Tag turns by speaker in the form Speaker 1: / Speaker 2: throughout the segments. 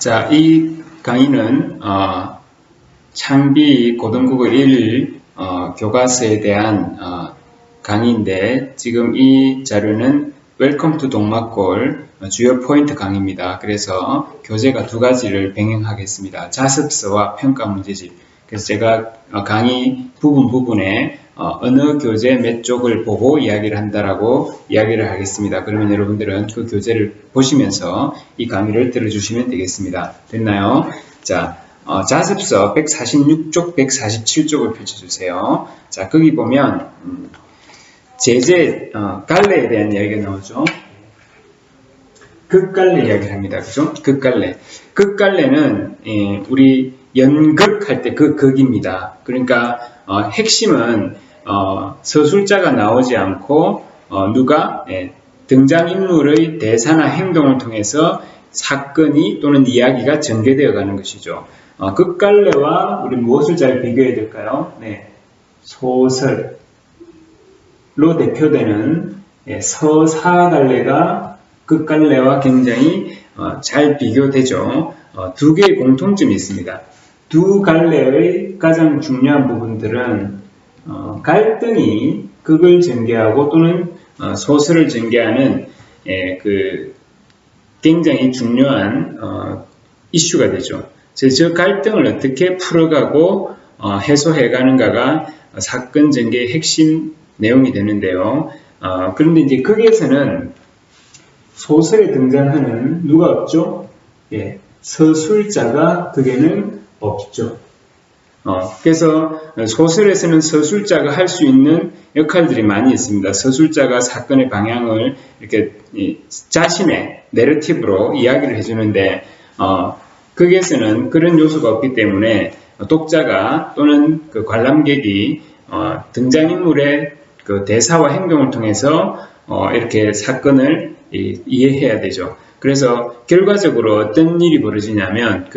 Speaker 1: 자, 이 강의는 창비 고등국어 1 교과서에 대한 강의인데, 지금 이 자료는 웰컴 투 동막골 주요 포인트 강의입니다. 그래서 교재가 두 가지를 병행하겠습니다. 자습서와 평가 문제집. 그래서 제가 강의 부분에 어느 교재 몇 쪽을 보고 이야기를 한다라고 이야기를 하겠습니다. 그러면 여러분들은 그 교재를 보시면서 이 강의를 들어주시면 되겠습니다. 됐나요? 자, 자습서 146쪽, 147쪽을 펼쳐주세요. 자, 거기 보면 제재 갈래에 대한 이야기가 나오죠. 극갈래 이야기를 합니다. 그죠? 극갈래. 극갈래는 우리 연극할 때 그 극입니다. 그러니까 핵심은 서술자가 나오지 않고 누가 등장인물의 대사나 행동을 통해서 사건이 또는 이야기가 전개되어 가는 것이죠. 극갈래와 우리 무엇을 잘 비교해야 될까요? 소설로 대표되는 서사갈래가 극갈래와 굉장히 잘 비교되죠. 두 개의 공통점이 있습니다. 두 갈래의 가장 중요한 부분들은 갈등이 극을 전개하고 또는 소설을 전개하는 굉장히 중요한 이슈가 되죠. 저 갈등을 어떻게 풀어가고 해소해가는가가 사건 전개의 핵심 내용이 되는데요. 그런데 이제 극에서는 소설에 등장하는 누가 없죠? 서술자가 극에는 없죠. 그래서 소설에서는 서술자가 할 수 있는 역할들이 많이 있습니다. 서술자가 사건의 방향을 이렇게 자신의 내러티브로 이야기를 해주는데, 극에서는 그런 요소가 없기 때문에 독자가 또는 그 관람객이 등장인물의 그 대사와 행동을 통해서 이렇게 사건을 이해해야 되죠. 그래서 결과적으로 어떤 일이 벌어지냐면,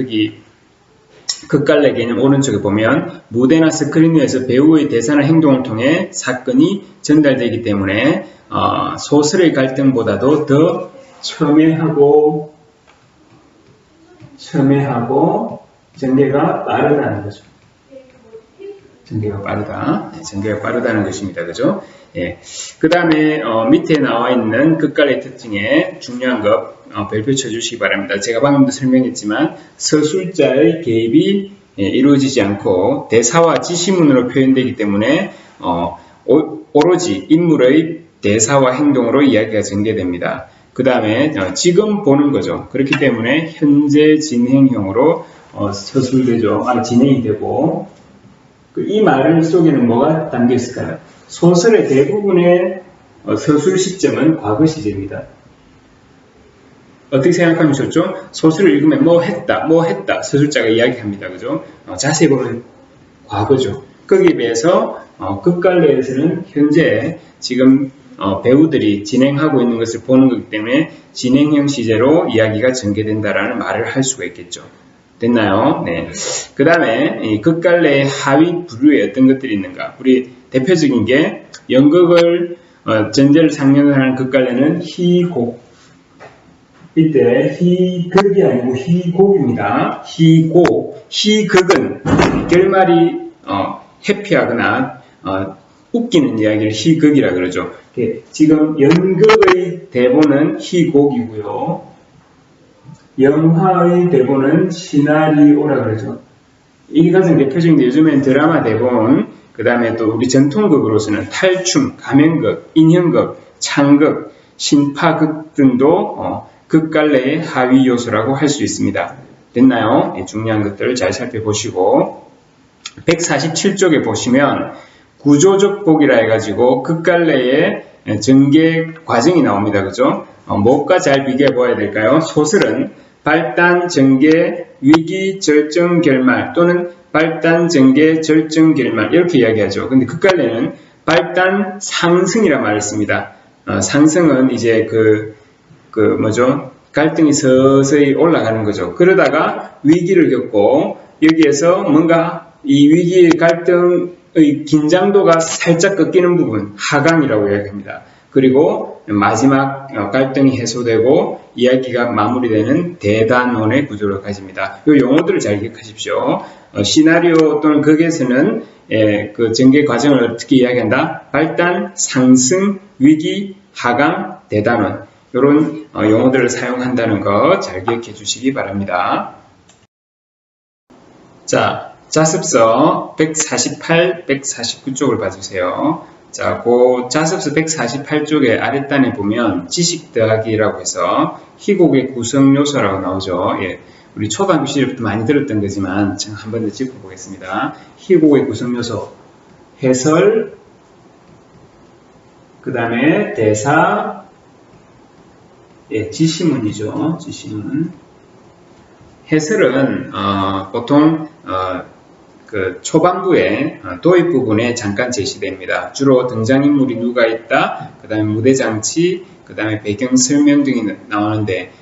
Speaker 1: 극갈래 개념 오른쪽에 보면 무대나 스크린 위에서 배우의 대사나 행동을 통해 사건이 전달되기 때문에 소설의 갈등보다도 더 첨예하고 전개가 빠르다는 거죠. 전개가 빠르다는 것입니다. 그죠? 그 다음에 밑에 나와 있는 극갈래 특징의 중요한 것 별표 쳐주시기 바랍니다. 제가 방금도 설명했지만 서술자의 개입이 이루어지지 않고 대사와 지시문으로 표현되기 때문에 오로지 인물의 대사와 행동으로 이야기가 전개됩니다. 그 다음에 지금 보는 거죠. 그렇기 때문에 현재 진행형으로 서술되죠. 진행이 되고, 이 말 속에는 뭐가 담겨 있을까요? 소설의 대부분의 서술 시점은 과거 시제입니다. 어떻게 생각하면 좋죠? 소설을 읽으면 뭐 했다 서술자가 이야기합니다. 그죠? 자세히 보면 과거죠. 거기에 비해서 극갈래에서는 현재 지금 배우들이 진행하고 있는 것을 보는 거기 때문에 진행형 시제로 이야기가 전개된다라는 말을 할 수가 있겠죠. 됐나요? 네. 그 다음에 이 극갈래의 하위 부류에 어떤 것들이 있는가? 우리 대표적인 게 연극을 전제를 상징을 하는 극갈래는 희곡. 이때 희극이 아니고 희곡입니다. 희극은 결말이 해피하거나 웃기는 이야기를 희극이라 그러죠. 지금 연극의 대본은 희곡이고요. 영화의 대본은 시나리오라 그러죠. 이게 가장 대표적인데, 요즘엔 드라마 대본, 그 다음에 또 우리 전통극으로서는 탈춤, 가면극, 인형극, 창극, 신파극 등도 극갈래의 하위 요소라고 할 수 있습니다. 됐나요? 중요한 것들을 잘 살펴보시고, 147쪽에 보시면 구조적 복이라 해가지고 극갈래의 전개 과정이 나옵니다. 그죠? 무엇과 잘 비교해 보아야 될까요? 소설은 발단, 전개, 위기, 절정, 결말 또는 발단, 전개, 절정, 결말 이렇게 이야기하죠. 근데 극갈래는 발단, 상승이라 말을 씁니다. 상승은 이제 갈등이 서서히 올라가는 거죠. 그러다가 위기를 겪고 여기에서 뭔가 이 위기의 갈등의 긴장도가 살짝 꺾이는 부분, 하강이라고 이야기합니다. 그리고 마지막 갈등이 해소되고 이야기가 마무리되는 대단원의 구조를 가집니다. 이 용어들을 잘 기억하십시오. 시나리오 또는 극에서는 그 전개 과정을 어떻게 이야기한다? 발단, 상승, 위기, 하강, 대단원 이런 용어들을 사용한다는 거 잘 기억해 주시기 바랍니다. 자, 자습서 148, 149쪽을 봐주세요. 자, 그 자습서 148쪽의 아랫단에 보면 지식 더하기라고 해서 희곡의 구성 요소라고 나오죠. 예, 우리 초등학교 시절부터 많이 들었던 거지만 제가 한 번 더 짚어보겠습니다. 희곡의 구성 요소, 해설, 그 다음에 대사, 예, 지시문이죠. 지시문. 해설은 보통 그 초반부에 도입 부분에 잠깐 제시됩니다. 주로 등장인물이 누가 있다, 그 다음에 무대장치, 그 다음에 배경 설명 등이 나오는데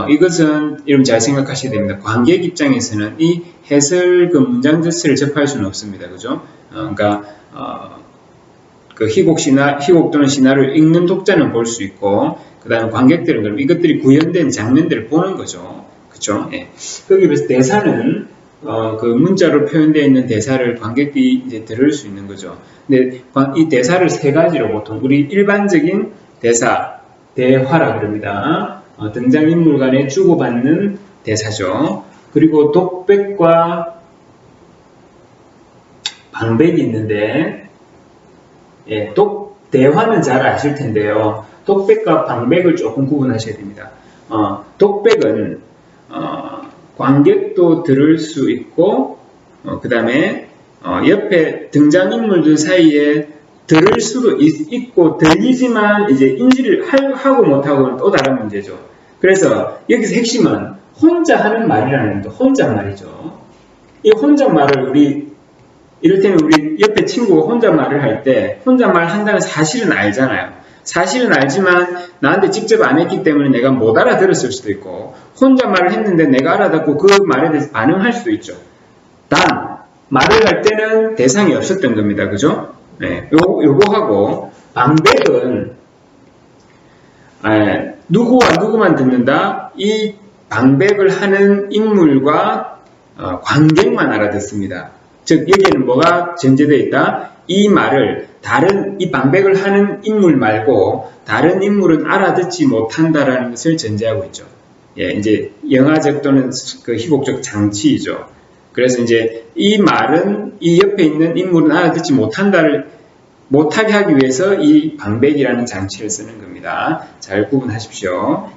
Speaker 1: 이것은 여러분 잘 생각하셔야 됩니다. 관객 입장에서는 이 해설 그 문장 자체를 접할 수는 없습니다. 그죠? 그러니까 그 희곡 또는 신화를 읽는 독자는 볼 수 있고, 그 다음에 관객들은 그럼 이것들이 구현된 장면들을 보는 거죠. 그죠? 예. 거기에 비해서 대사는 그 문자로 표현되어 있는 대사를 관객들이 이제 들을 수 있는 거죠. 근데 이 대사를 세 가지로 보통 우리 일반적인 대사, 대화라 그럽니다. 등장인물 간에 주고받는 대사죠. 그리고 독백과 방백이 있는데, 예, 대화는 잘 아실 텐데요. 독백과 방백을 조금 구분하셔야 됩니다. 독백은 관객도 들을 수 있고, 그 다음에 옆에 등장인물들 사이에 들을 수도 있고 들리지만 이제 인지를 하고 못하고는 또 다른 문제죠. 그래서 여기서 핵심은 혼자 하는 말이라는 거, 혼잣말이죠. 이 혼잣말을 이를테면 우리 옆에 친구가 혼잣말을 할 때 혼잣말 한다는 사실은 알잖아요. 사실은 알지만 나한테 직접 안 했기 때문에 내가 못 알아들었을 수도 있고, 혼잣말을 했는데 내가 알아듣고 그 말에 대해서 반응할 수도 있죠. 단 말을 할 때는 대상이 없었던 겁니다. 그죠? 네, 요거하고 방백은 누구와 누구만 듣는다. 이 방백을 하는 인물과 관객만 알아듣습니다. 즉 여기에는 뭐가 전제되어 있다? 이 말을 이 방백을 하는 인물 말고 다른 인물은 알아듣지 못한다라는 것을 전제하고 있죠. 예, 이제 영화적 또는 그 희곡적 장치이죠. 그래서 이제 이 말은 이 옆에 있는 인물은 알아듣지 못하게 하기 위해서 이 방백이라는 장치를 쓰는 겁니다. 잘 구분하십시오.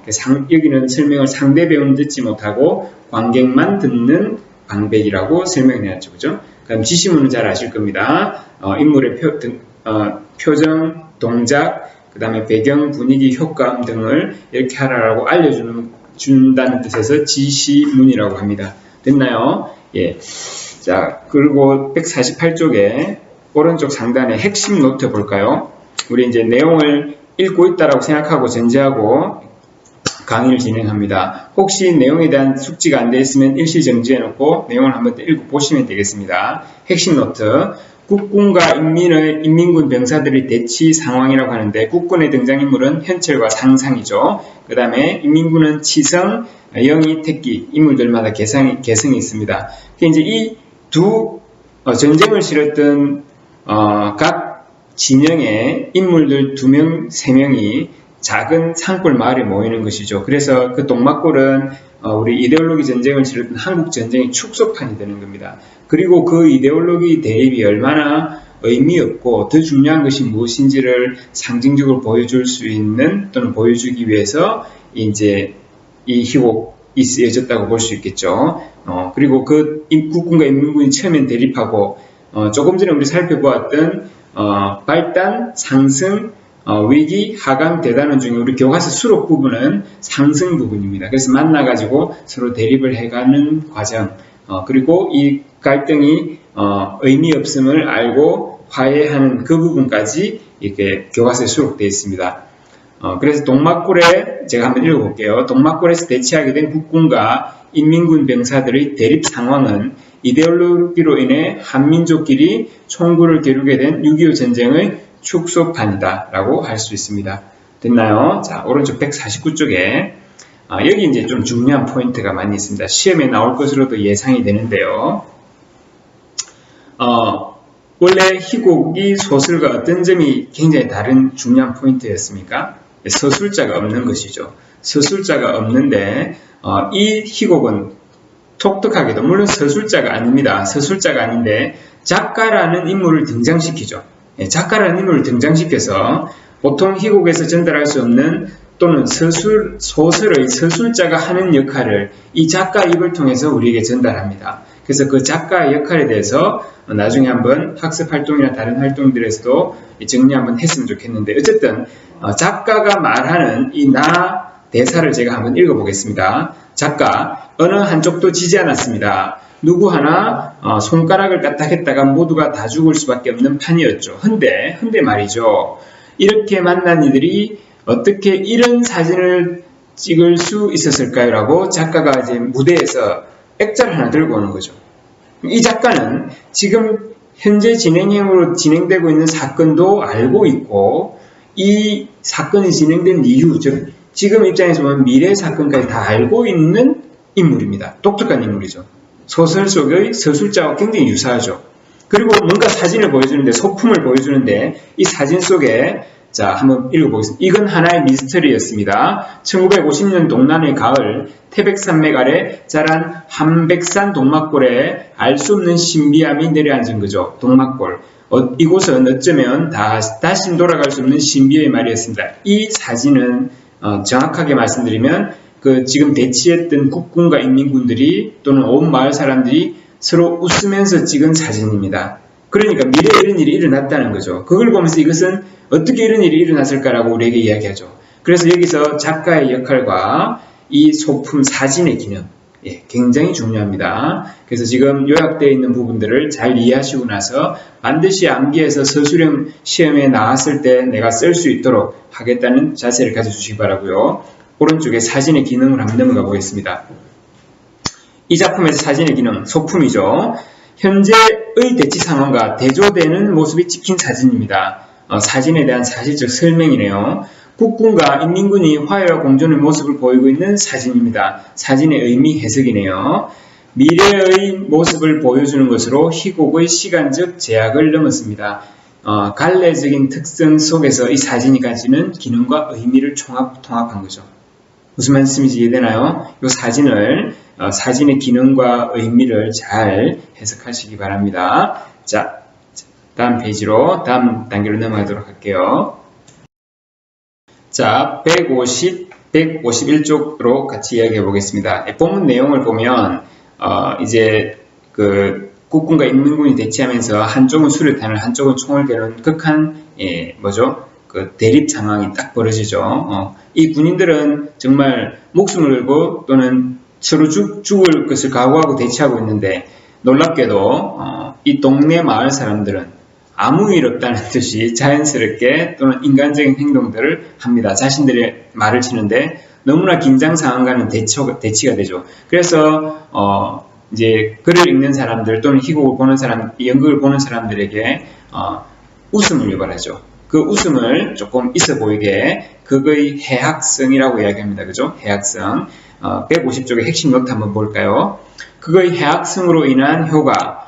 Speaker 1: 여기는 설명을 상대 배우는 듣지 못하고 관객만 듣는 방백이라고 설명해놨죠. 그죠? 그럼 지시문은 잘 아실 겁니다. 인물의 표정, 동작, 그 다음에 배경, 분위기, 효과음 등을 이렇게 하라고 알려준다는 뜻에서 지시문이라고 합니다. 됐나요? 예. 자, 그리고 148쪽에 오른쪽 상단에 핵심 노트 볼까요? 우리 이제 내용을 읽고 있다라고 생각하고 전제하고 강의를 진행합니다. 혹시 내용에 대한 숙지가 안 되어 있으면 일시정지해 놓고 내용을 한번 더 읽어보시면 되겠습니다. 핵심 노트. 국군과 인민군 병사들의 대치 상황이라고 하는데, 국군의 등장인물은 현철과 상상이죠. 그 다음에 인민군은 치성, 영희, 택기, 인물들마다 개성이 있습니다. 이제 이 두 전쟁을 치렀던 각 진영의 인물들 2명, 3명이 작은 산골 마을에 모이는 것이죠. 그래서 그 동막골은 우리 이데올로기 전쟁을 치렀던 한국 전쟁의 축소판이 되는 겁니다. 그리고 그 이데올로기 대립이 얼마나 의미 없고 더 중요한 것이 무엇인지를 상징적으로 보여줄 수 있는 또는 보여주기 위해서 이제 이 희곡이 쓰여졌다고 볼 수 있겠죠. 그리고 그 국군과 인민군이 처음엔 대립하고 조금 전에 우리 살펴보았던 발단, 상승, 위기, 하강, 대단원 중에 우리 교과서 수록 부분은 상승 부분입니다. 그래서 만나가지고 서로 대립을 해가는 과정, 그리고 이 갈등이 의미 없음을 알고 화해하는 그 부분까지 이렇게 교과서에 수록되어 있습니다. 그래서 동막골에 제가 한번 읽어볼게요. 동막골에서 대치하게 된 국군과 인민군 병사들의 대립 상황은 이데올로기로 인해 한민족끼리 총구를 겨루게 된 6.25 전쟁의 축소판이다 라고 할 수 있습니다. 됐나요? 자, 오른쪽 149쪽에 여기 이제 좀 중요한 포인트가 많이 있습니다. 시험에 나올 것으로도 예상이 되는데요. 원래 희곡이 소설과 어떤 점이 굉장히 다른 중요한 포인트였습니까? 서술자가 없는 것이죠. 서술자가 없는데 이 희곡은 독특하게도 물론 서술자가 아닙니다. 서술자가 아닌데 작가라는 인물을 등장시키죠. 작가라는 인물을 등장시켜서 보통 희곡에서 전달할 수 없는 또는 소설의 서술자가 하는 역할을 이 작가 입을 통해서 우리에게 전달합니다. 그래서 그 작가의 역할에 대해서 나중에 한번 학습 활동이나 다른 활동들에서도 정리 한번 했으면 좋겠는데 어쨌든 작가가 말하는 이 나 대사를 제가 한번 읽어보겠습니다. 작가, 어느 한쪽도 지지 않았습니다. 누구 하나 손가락을 까딱했다가 모두가 다 죽을 수밖에 없는 판이었죠. 헌데 말이죠. 이렇게 만난 이들이 어떻게 이런 사진을 찍을 수 있었을까요? 라고 작가가 이제 무대에서 액자를 하나 들고 오는 거죠. 이 작가는 지금 현재 진행형으로 진행되고 있는 사건도 알고 있고 이 사건이 진행된 이유, 즉 지금 입장에서 보면 미래 사건까지 다 알고 있는 인물입니다. 독특한 인물이죠. 소설 속의 서술자와 굉장히 유사하죠. 그리고 뭔가 사진을 보여주는데, 소품을 보여주는데 이 사진 속에 자, 한번 읽어보겠습니다. 이건 하나의 미스터리였습니다. 1950년 동남의 가을, 태백산맥 아래 자란 한백산 동막골에 알 수 없는 신비함이 내려앉은 거죠. 동막골. 이곳은 어쩌면 다시 돌아갈 수 없는 신비의 말이었습니다. 이 사진은 정확하게 말씀드리면 지금 대치했던 국군과 인민군들이 또는 온 마을 사람들이 서로 웃으면서 찍은 사진입니다. 그러니까 미래에 이런 일이 일어났다는 거죠. 그걸 보면서 이것은 어떻게 이런 일이 일어났을까라고 우리에게 이야기하죠. 그래서 여기서 작가의 역할과 이 소품 사진의 기능, 굉장히 중요합니다. 그래서 지금 요약되어 있는 부분들을 잘 이해하시고 나서 반드시 암기해서 서술형 시험에 나왔을 때 내가 쓸 수 있도록 하겠다는 자세를 가져주시기 바라고요. 오른쪽에 사진의 기능을 한번 넘어가 보겠습니다. 이 작품에서 사진의 기능, 소품이죠. 현재의 대치 상황과 대조되는 모습이 찍힌 사진입니다. 사진에 대한 사실적 설명이네요. 국군과 인민군이 화해와 공존의 모습을 보이고 있는 사진입니다. 사진의 의미 해석이네요. 미래의 모습을 보여주는 것으로 희곡의 시간적 제약을 넘었습니다. 갈래적인 특성 속에서 이 사진이 가지는 기능과 의미를 통합한 거죠. 무슨 말씀인지 이해되나요? 이 사진을 사진의 기능과 의미를 잘 해석하시기 바랍니다. 자, 다음 페이지로 다음 단계로 넘어가도록 할게요. 자, 151쪽으로 같이 이야기해 보겠습니다. 본문 내용을 보면 이제 국군과 인민군이 대치하면서 한쪽은 수류탄을 한쪽은 총을 겨눈 극한 대립 상황이 딱 벌어지죠. 이 군인들은 정말 목숨을 걸고 또는 서로 죽을 것을 각오하고 대치하고 있는데 놀랍게도 이 동네 마을 사람들은 아무 일 없다는 듯이 자연스럽게 또는 인간적인 행동들을 합니다. 자신들의 말을 치는데 너무나 긴장 상황과는 대치가 되죠. 그래서 이제 글을 읽는 사람들 또는 희곡을 보는 사람, 연극을 보는 사람들에게 웃음을 유발하죠. 그 웃음을 조금 있어 보이게 극의 해학성이라고 이야기합니다. 그죠? 해학성. 150쪽의 핵심 노트 한번 볼까요? 극의 해학성으로 인한 효과.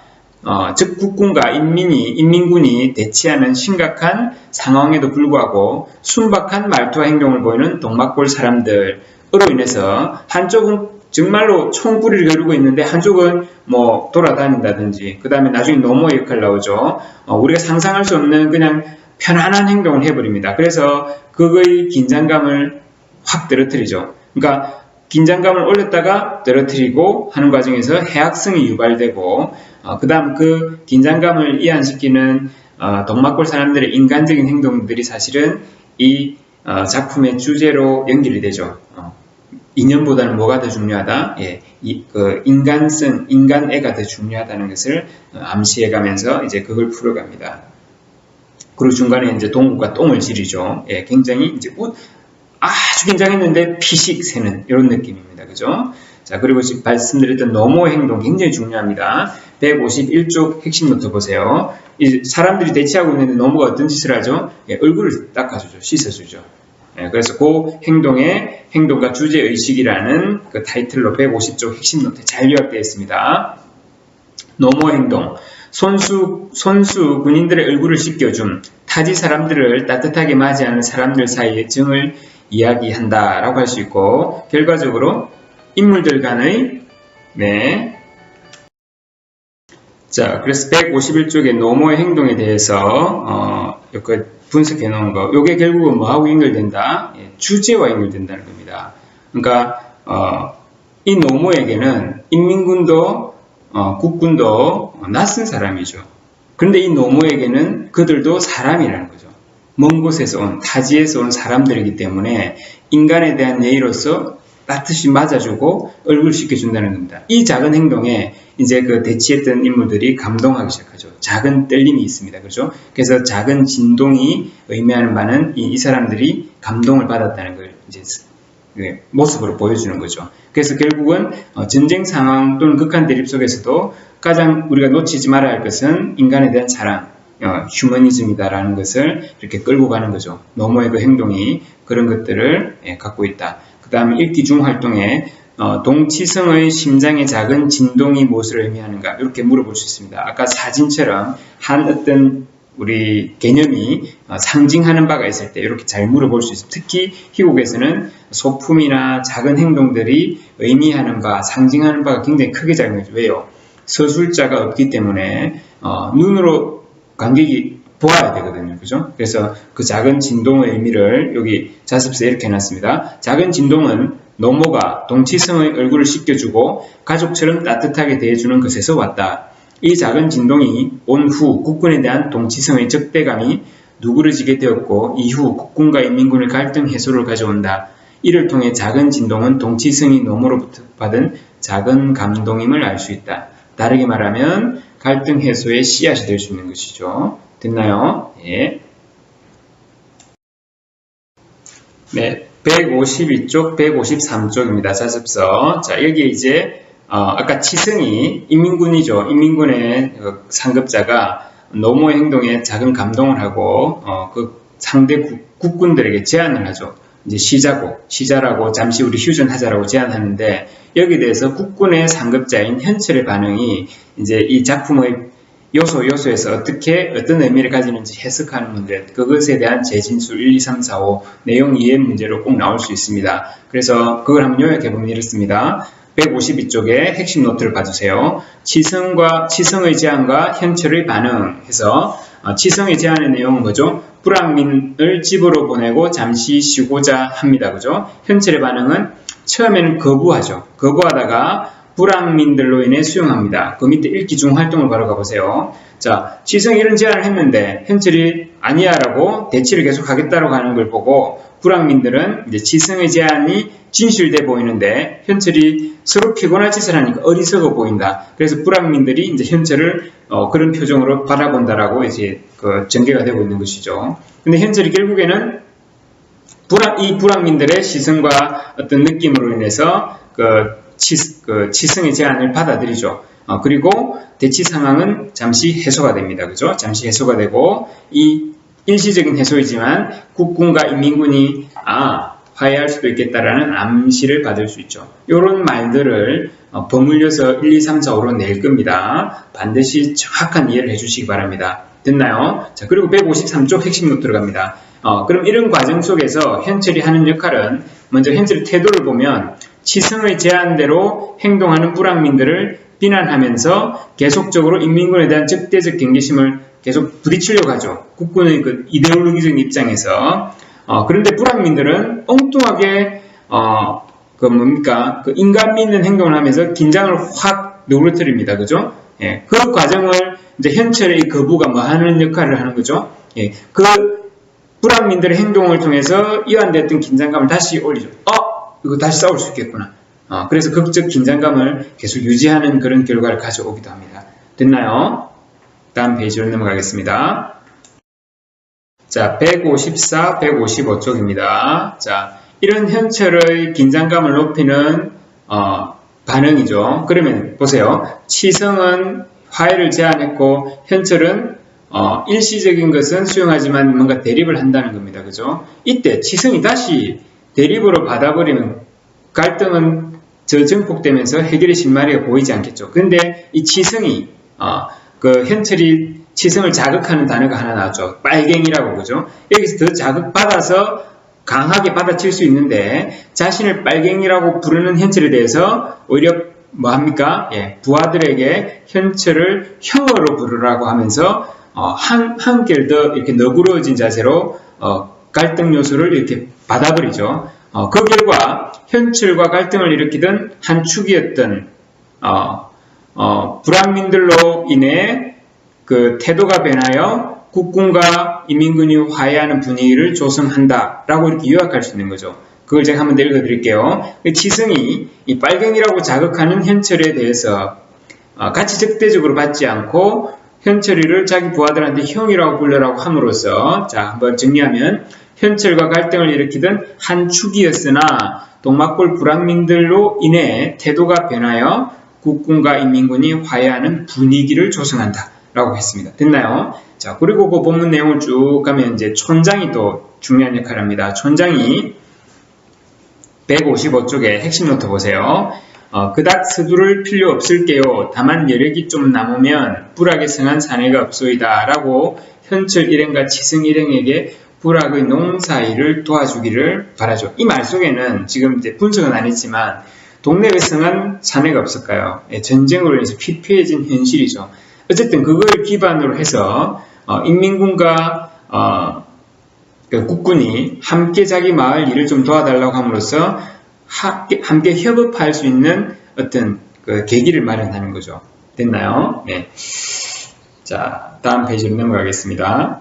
Speaker 1: 즉 국군과 인민군이 대치하는 심각한 상황에도 불구하고 순박한 말투와 행동을 보이는 동막골 사람들으로 인해서 한쪽은 정말로 총구리를 겨루고 있는데 한쪽은 돌아다닌다든지 그 다음에 나중에 노모의 역할 나오죠. 우리가 상상할 수 없는 그냥 편안한 행동을 해버립니다. 그래서 그의 긴장감을 확 떨어뜨리죠. 그러니까 긴장감을 올렸다가 떨어뜨리고 하는 과정에서 해악성이 유발되고 그 다음 그 긴장감을 이완시키는 동막골 사람들의 인간적인 행동들이 사실은 이 작품의 주제로 연결이 되죠. 이념보다는 뭐가 더 중요하다? 인간성, 인간애가 더 중요하다는 것을 암시해가면서 이제 그걸 풀어갑니다. 그리고 중간에 이제 동구가 똥을 지르죠. 굉장히 이제 아주 긴장했는데 피식 새는 이런 느낌입니다. 그죠? 자, 그리고 지금 말씀드렸던 노모 행동 굉장히 중요합니다. 151쪽 핵심 노트 보세요. 이 사람들이 대치하고 있는데 노모가 어떤 짓을 하죠? 얼굴을 닦아주죠. 씻어주죠. 그래서 그 행동의 행동과 주제의식이라는 그 타이틀로 150쪽 핵심 노트에 잘 요약되어 있습니다. 노모 행동. 손수 군인들의 얼굴을 씻겨줌. 타지 사람들을 따뜻하게 맞이하는 사람들 사이의 정을 이야기한다 라고 할 수 있고, 결과적으로 인물들 간의 자, 그래서 151쪽의 노모의 행동에 대해서 이렇게 분석해 놓은 거, 요게 결국은 뭐하고 연결된다? 주제와 연결된다는 겁니다. 그러니까 이 노모에게는 인민군도 국군도 낯선 사람이죠. 그런데 이 노모에게는 그들도 사람이라는 거죠. 먼 곳에서 온, 타지에서 온 사람들이기 때문에 인간에 대한 예의로서 따뜻이 맞아주고 얼굴 씻겨준다는 겁니다. 이 작은 행동에 이제 그 대치했던 인물들이 감동하기 시작하죠. 작은 떨림이 있습니다. 그렇죠? 그래서 작은 진동이 의미하는 바는 이 사람들이 감동을 받았다는 걸 이제 모습으로 보여주는 거죠. 그래서 결국은 전쟁 상황 또는 극한 대립 속에서도 가장 우리가 놓치지 말아야 할 것은 인간에 대한 사랑, 휴머니즘이다라는 것을 이렇게 끌고 가는 거죠. 노모의 그 행동이 그런 것들을 갖고 있다. 그 다음에 읽기중 활동에 동치성의 심장의 작은 진동이 무엇을 의미하는가 이렇게 물어볼 수 있습니다. 아까 사진처럼 한 어떤 우리 개념이 상징하는 바가 있을 때 이렇게 잘 물어볼 수 있습니다. 특히 희곡에서는 소품이나 작은 행동들이 의미하는 바, 상징하는 바가 굉장히 크게 작용해요. 왜요? 서술자가 없기 때문에 눈으로 관객이 보아야 되거든요. 그죠? 그래서 그 작은 진동의 의미를 여기 자습서에 이렇게 해놨습니다. 작은 진동은 노모가 동치성의 얼굴을 씻겨주고 가족처럼 따뜻하게 대해주는 것에서 왔다. 이 작은 진동이 온 후 국군에 대한 동치성의 적대감이 누그러지게 되었고 이후 국군과 인민군의 갈등 해소를 가져온다. 이를 통해 작은 진동은 동치성이 노모로부터 받은 작은 감동임을 알 수 있다. 다르게 말하면 갈등 해소의 씨앗이 될 수 있는 것이죠. 됐나요? 예. 네, 152쪽, 153쪽입니다. 자습서. 자, 여기에 이제 아까 치성이 인민군이죠. 인민군의 상급자가 노모의 행동에 작은 감동을 하고 그 상대 국군들에게 제안을 하죠. 이제 시자라고 잠시 우리 휴전하자라고 제안하는데 여기에 대해서 국군의 상급자인 현철의 반응이 이제 이 작품의 요소에서 어떤 의미를 가지는지 해석하는 문제, 그것에 대한 재진술 1, 2, 3, 4, 5 내용 이해 문제로 꼭 나올 수 있습니다. 그래서 그걸 한번 요약해보면 이렇습니다. 152쪽에 핵심 노트를 봐주세요. 치성의 제안과 현철의 반응 해서 치성의 제안의 내용은 뭐죠? 불황민을 집으로 보내고 잠시 쉬고자 합니다. 그죠? 현철의 반응은 처음에는 거부하죠. 거부하다가 불황민들로 인해 수용합니다. 그 밑에 읽기중 활동을 바로 가보세요. 자, 치성이 이런 제안을 했는데 현철이 아니야라고 대치를 계속 하겠다라고 하는 걸 보고 불황민들은 이제 치성의 제안이 진실돼 보이는데 현철이 서로 피곤할 짓을 하니까 어리석어 보인다. 그래서 불황민들이 이제 현철을 그런 표정으로 바라본다라고 이제 그 전개가 되고 있는 것이죠. 근데 현철이 결국에는 이 불황민들의 시선과 어떤 느낌으로 인해서 치성의 제안을 받아들이죠. 그리고 대치 상황은 잠시 해소가 됩니다. 그죠? 잠시 해소가 되고 이 일시적인 해소이지만 국군과 인민군이 화해할 수도 있겠다라는 암시를 받을 수 있죠. 이런 말들을 버물려서 1, 2, 3, 4, 5로 낼 겁니다. 반드시 정확한 이해를 해주시기 바랍니다. 됐나요? 자, 그리고 153쪽 핵심 노트로 갑니다. 그럼 이런 과정 속에서 현철이 하는 역할은 먼저 현철의 태도를 보면 치성의 제안대로 행동하는 불황민들을 비난하면서 계속적으로 인민군에 대한 적대적 경계심을 계속 부딪히려고 하죠. 국군의 그 이데올로기적인 입장에서. 그런데 불황민들은 엉뚱하게 그 인간 믿는 행동을 하면서 긴장을 확 누그러뜨립니다. 그죠? 예, 그 과정을 이제 현철의 거부가 뭐 하는 역할을 하는 거죠. 예, 그 불황민들의 행동을 통해서 이완됐던 긴장감을 다시 올리죠. 이거 다시 싸울 수 있겠구나. 그래서 극적 긴장감을 계속 유지하는 그런 결과를 가져오기도 합니다. 됐나요? 다음 페이지로 넘어가겠습니다. 자, 154, 155쪽입니다. 자, 이런 현철의 긴장감을 높이는 반응이죠. 그러면 보세요. 치성은 화해를 제안했고 현철은 일시적인 것은 수용하지만 뭔가 대립을 한다는 겁니다. 그죠? 이때 치성이 다시 대립으로 받아버리면 갈등은 저증폭되면서 해결의 실마리가 보이지 않겠죠. 근데 이 치성이 그 현철이 치성을 자극하는 단어가 하나 나왔죠. 빨갱이라고. 그죠? 여기서 더 자극받아서 강하게 받아칠 수 있는데 자신을 빨갱이라고 부르는 현철에 대해서 오히려 뭐합니까? 부하들에게 현철을 형으로 부르라고 하면서 한결 더 이렇게 너그러워진 자세로 갈등 요소를 이렇게 받아버리죠. 그 결과 현철과 갈등을 일으키던 한 축이었던 불황민들로 인해 그 태도가 변하여 국군과 인민군이 화해하는 분위기를 조성한다라고 이렇게 요약할 수 있는 거죠. 그걸 제가 한번 읽어드릴게요. 치성이 이 빨갱이라고 자극하는 현철에 대해서 같이 적대적으로 받지 않고 현철이를 자기 부하들한테 형이라고 불러라고 함으로써, 자, 한번 정리하면 현철과 갈등을 일으키던 한 축이었으나 동막골 불황민들로 인해 태도가 변하여 국군과 인민군이 화해하는 분위기를 조성한다 라고 했습니다. 됐나요? 자, 그리고 그 본문 내용을 쭉 가면 이제 촌장이 또 중요한 역할을 합니다. 촌장이 155쪽에 핵심 노트 보세요. 그닥 서두를 필요 없을게요. 다만 여력이 좀 남으면 불악에 성한 사내가 없소이다 라고 현철 일행과 치성 일행에게 불악의 농사일을 도와주기를 바라죠. 이 말 속에는 지금 이제 분석은 안 했지만 동네에 성한 사내가 없을까요? 전쟁으로 인해서 피폐해진 현실이죠. 어쨌든 그걸 기반으로 해서 인민군과 그 국군이 함께 자기 마을 일을 좀 도와달라고 함으로써 함께 협업할 수 있는 어떤 그 계기를 마련하는 거죠. 됐나요? 네. 자, 다음 페이지로 넘어가겠습니다.